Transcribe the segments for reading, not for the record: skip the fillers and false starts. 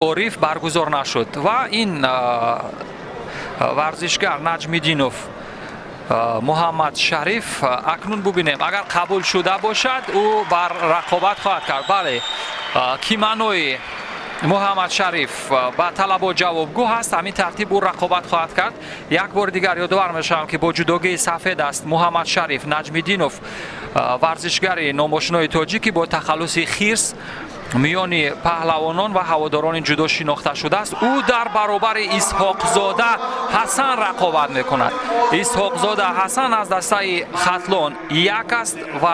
عریف برگزار نشد و این ورزشگر نجمیدینوف محمد شریف اکنون ببینیم اگر قبول شده باشد او بر رقابت خواهد کرد. بله، کیمانوی محمد شریف با طلب و جوابگو هست. همین ترتیب او رقابت خواهد کرد. یک بار دیگر یادآور میشم که با جودوگی سفید است محمد شریف نجمیدینوف، ورزشگر ناماشنای تاجیکی با تخلص خیرس میان پهلوانان و هواداران جودو شناخته شده است. او در برابر اسحاق زاده حسن رقابت میکند. اسحاق زاده حسن از دسته خطلان یک است و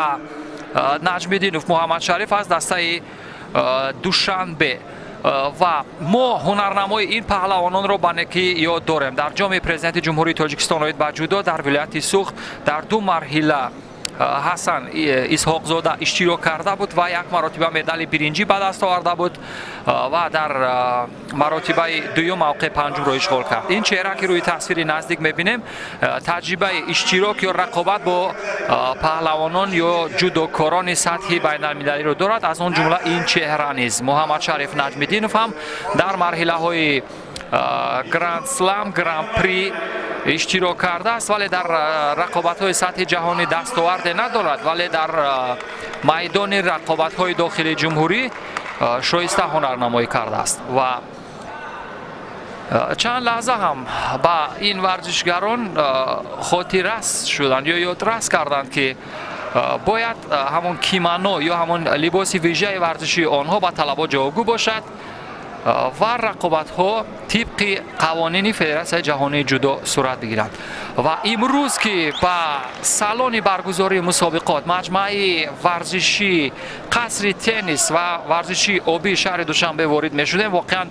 نجمیدینوف محمد شریف از دسته دوشنبه و ما هنرنمای این پهلوانان را به نکی یاد داریم. در جام پرزیدنت جمهوری تاجیکستان اوید به جودو در ولایت سوخت در دو مرحله حسن اسحاق زاده اشتراک کرده بود و یک مرتبه مدال برنجی به دست آورده بود و در مرتبه دوم موقع پنجم را اشغال کرد. این چهره که روی تصویر نزدیک میبینیم تجربه اشتراک یا رقابت با پهلوانان یا جودوکاران سطحی بین المللی را دارد. از آن جمله این چهره نیز محمد شریف نجمیدینوف هم در مرحله های گراند سلام، گراند پری اشتراک کرده است ولی در رقابت های سطح جهانی دستاورد ندارد، ولی در میدان رقابت های داخلی جمهوری شایسته هنرنمایی کرده است و چند لحظه هم با این ورزشگران خاطررس شدند یا یادرس کردند که باید همون کیمانو یا همون لباس ویژه ورزشی آنها با طلبات جوابگو باشد و رقابت ها طبق قوانین فدراسیون جهانی جودو صورت بگیرند. و امروز که با سالن برگزاری مسابقات مجمع ورزشی قصر تنیس و ورزشی آبی شهر دوشنبه وارد می شدیم، واقعا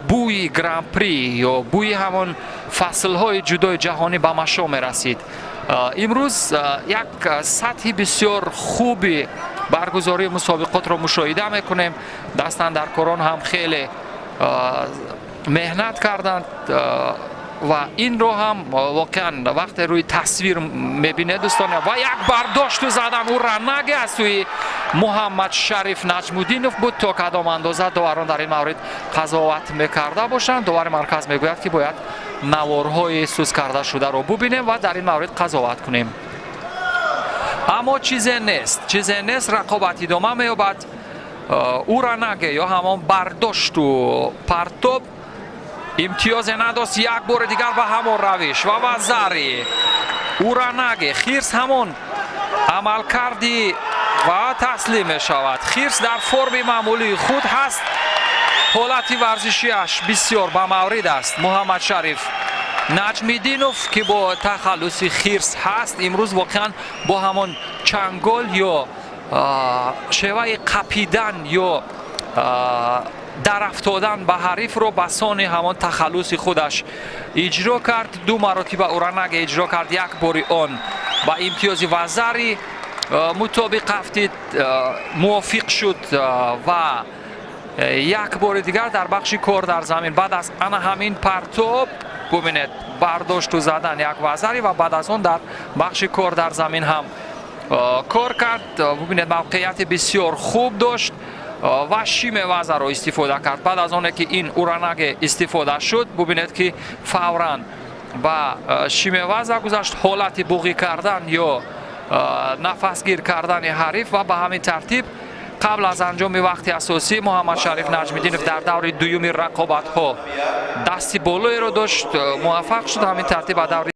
بوی گراند پری یا بوی همون فصل های جودو جهانی به مشام می رسید. امروز یک سطح بسیار خوبی برگزاری مسابقات را مشاهده میکنیم. دستاندرکاران هم خیلی مهنت کردند و این رو هم واقعا وقت روی تصویر میبینه دوستان و یک برداشت زدن او رنگ از توی محمد شریف نجمیدینوف بود تا کدام اندازه داوران در این مورد قضاوت میکرده باشند. داور مرکز میگوید که باید نوارهای سوز کرده شده رو ببینیم و در این مورد قضاوت کنیم. اما چیزی نیست رقابت ادامه مییابد. او را نگه یا همان برداشت و پرتاب امتیاز نداشت. یک بار دیگر به همون روش و وزاری او را نگه خیرس همون عمل کردی و تسلیم می شود. خیرس در فرم معمولی خود هست. حالت ورزشیش بسیار به مورد است. محمد شریف نجمیدینوف که با تخلص خیرس هست امروز واقعا با همون چنگال یا شیوه قپیدن یا در افتادن به حریف رو به سان همان تخلص خودش اجرا کرد. دو مرتبه اورنگ اجرا کرد، یک باری آن با امتیاز وزری مطابق هفتید موافق شد و یک بار دیگر در بخش کار در زمین بعد از آن همین پرتاب ببینید برداشت و زدن یک وزری و بعد از آن در بخش کار در زمین هم کار کرد. ببینید موقعیت بسیار خوب داشت و شیم وزر را استفاده کرد. بعد از آنه که این اورنگ استفاده شد ببینید که فوراً با شیم وزر گذاشت حالت بوغی کردن یا نفس گیر کردن حریف و به همین ترتیب قبل از انجام وقت اساسی محمد شریف نجمیدینوف در دور دوم رقابت ها دستی بالایی را داشت، موفق شد همین ترتیب دور